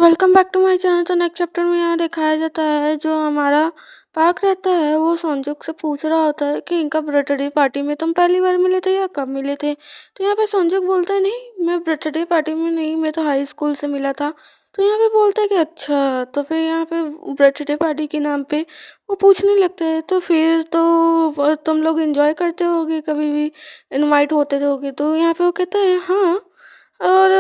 Welcome back to my channel. तो next chapter में यहाँ दिखाया जाता है जो हमारा पार्क रहता है वो संजुक से पूछ रहा होता है कि इनका बर्थडे पार्टी में तुम पहली बार मिले थे या कब मिले थे। तो यहाँ पे संजुक बोलता है नहीं, मैं बर्थडे पार्टी में नहीं, मैं तो हाई स्कूल से मिला था। तो यहाँ पे बोलता है कि अच्छा, तो फिर यहाँ पे बर्थडे पार्टी के नाम पे वो पूछने लगते हैं तो फिर तो तुम लोग इंजॉय करते होगे, कभी भी इनवाइट होते होगे। तो यहाँ पे वो कहता है हाँ। और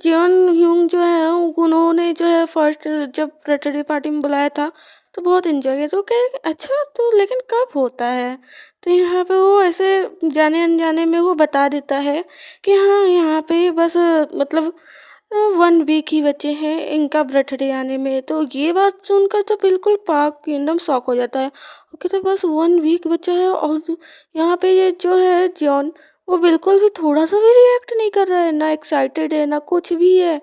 जियोन ह्यूंग जो है उन्होंने जो है फर्स्ट जब बर्थडे पार्टी में बुलाया था तो बहुत इन्जॉय किया। तो कहे अच्छा, तो लेकिन कब होता है। तो यहाँ पे वो ऐसे जाने अनजाने में वो बता देता है कि हाँ, यहाँ पे बस मतलब 1 वीक ही बचे हैं इनका बर्थडे आने में। तो ये बात सुनकर तो बिल्कुल पार्क किंगडम शॉक हो जाता है। वो कहते हैं बस 1 वीक बचा है और यहाँ पे ये जो है जियोन वो बिल्कुल भी थोड़ा सा भी रिएक्ट नहीं कर रहा है, ना एक्साइटेड है ना कुछ भी है।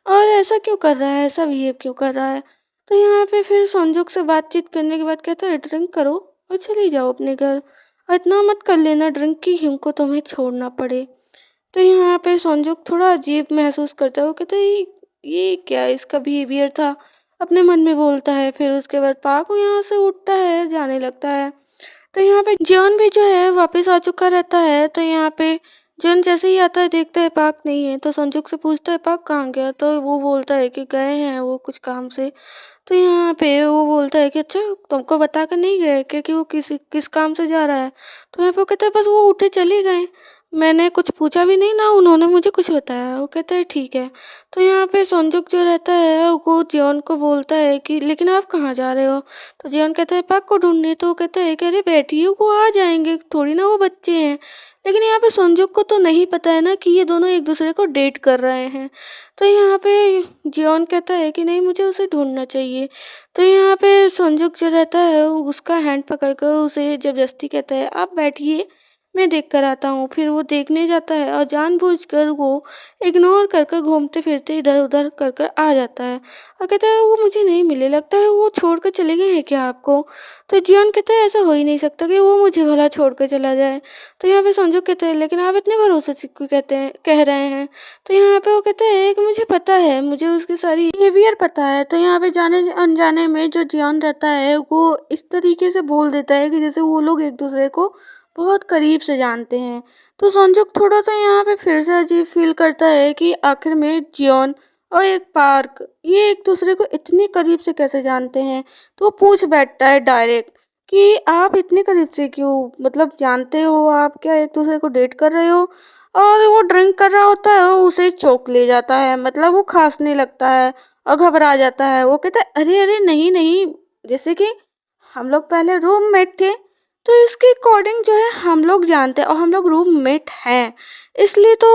और ऐसा क्यों कर रहा है, ऐसा बिहेव क्यों कर रहा है। तो यहाँ पे फिर संजुक से बातचीत करने के बाद कहता है ड्रिंक करो और चले जाओ अपने घर, और इतना मत कर लेना ड्रिंक की हमको तुम्हें छोड़ना पड़े। तो यहाँ पे संजुक थोड़ा अजीब महसूस करता है। वो कहता है ये क्या इसका बिहेवियर था, अपने मन में बोलता है। फिर उसके बाद पार्क यहाँ से उठता है, जाने लगता है। तो यहाँ पे जॉन भी जो है वापस आ चुका रहता है। तो यहाँ पे जॉन जैसे ही आता है देखता है पार्क नहीं है, तो संजुक से पूछता है पार्क कहाँ गया। तो वो बोलता है कि गए हैं वो कुछ काम से। तो यहाँ पे वो बोलता है कि अच्छा, तुमको बता कर नहीं गए क्या कि वो किस काम से जा रहा है। तो यहाँ पे वो कहता है बस वो उठे चले गए, मैंने कुछ पूछा भी नहीं ना उन्होंने मुझे कुछ बताया। वो कहता है ठीक है। तो यहाँ पे संजुक जो रहता है वो जियोन को बोलता है कि लेकिन आप कहाँ जा रहे हो। तो जियोन कहता है पार्क को ढूंढने। तो वो कहता है कि अरे बैठिए, वो आ जाएंगे, थोड़ी ना वो बच्चे हैं। लेकिन यहाँ पे संजुक को तो नहीं पता है ना कि ये दोनों एक दूसरे को डेट कर रहे हैं। तो यहाँ पे जियोन कहता है कि नहीं, मुझे उसे ढूंढना चाहिए। तो यहाँ पे संजुक जो रहता है उसका हैंड पकड़कर उसे जबरदस्ती कहता है आप बैठिए, मैं देख कर आता हूँ। फिर वो देखने जाता है और जानबूझकर वो इग्नोर कर कर घूमते फिरते इधर उधर कर कर आ जाता है और कहता है वो मुझे नहीं मिले, लगता है वो छोड़ कर चले गए हैं क्या आपको। तो जियोन कहता है ऐसा हो ही नहीं सकता कि वो मुझे भला छोड़ कर चला जाए। तो यहाँ पे संजू कहते हैं लेकिन आप इतने भरोसे से क्यों कह रहे हैं। तो यहाँ पे वो कहते हैं कि मुझे पता है, मुझे उसकी सारी बिहेवियर पता है। तो यहाँ पे जाने अनजाने में जो जियोन रहता है वो इस तरीके से बोल देता है कि जैसे वो लोग एक दूसरे को बहुत करीब से जानते हैं। तो संजुक थोड़ा सा यहाँ पे फिर से अजीब फील करता है कि आखिर में जियोन और एक पार्क ये एक दूसरे को इतने करीब से कैसे जानते हैं। तो वो पूछ बैठता है डायरेक्ट कि आप इतने करीब से क्यों, मतलब जानते हो आप क्या एक दूसरे को डेट कर रहे हो। और वो ड्रिंक कर रहा होता है, वो उसे चौंक ले जाता है, मतलब वो खांसने लगता है और घबरा जाता है। वो कहता है अरे अरे नहीं नहीं, जैसे कि हम लोग पहले रूममेट थे, तो इसके अकॉर्डिंग जो है हम लोग जानते हैं और हम लोग रूममेट हैं, इसलिए तो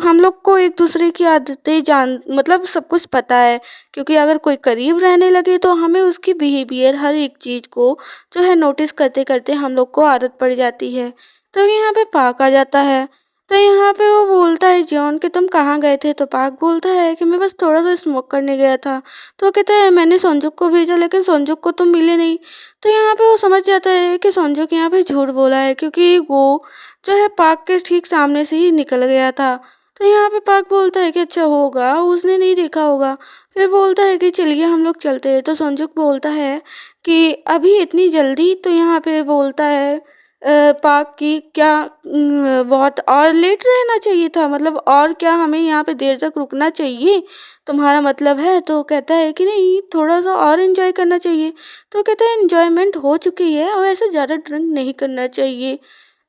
हम लोग को एक दूसरे की आदतें जान मतलब सब कुछ पता है। क्योंकि अगर कोई करीब रहने लगे तो हमें उसकी बिहेवियर हर एक चीज़ को जो है नोटिस करते करते हम लोग को आदत पड़ जाती है। तो यहाँ पे पाक आ जाता है। तो यहाँ पे वो बोलता है जियोन कि तुम कहाँ गए थे। तो पाक बोलता है कि मैं बस थोड़ा सा स्मोक करने गया था। तो कहता है मैंने संजुक को भेजा लेकिन संजुक को तुम मिले नहीं। तो यहाँ पे वो समझ जाता है कि संजुक यहाँ पे झूठ बोला है, क्योंकि वो जो है पार्क के ठीक सामने से ही निकल गया था। तो यहाँ पे पार्क बोलता है कि अच्छा होगा उसने नहीं देखा होगा। फिर बोलता है कि चलिए हम लोग चलते हैं। तो संजुक बोलता है कि अभी इतनी जल्दी। तो यहाँ पे बोलता है पार्क की क्या बहुत और लेट रहना चाहिए था, मतलब और क्या हमें यहाँ पे देर तक रुकना चाहिए तुम्हारा मतलब है। तो कहता है कि नहीं, थोड़ा सा और एंजॉय करना चाहिए। तो कहता है एंजॉयमेंट हो चुकी है और ऐसे ज़्यादा ड्रिंक नहीं करना चाहिए।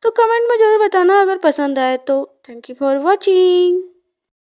तो कमेंट में ज़रूर बताना अगर पसंद आए तो। Thank you for watching.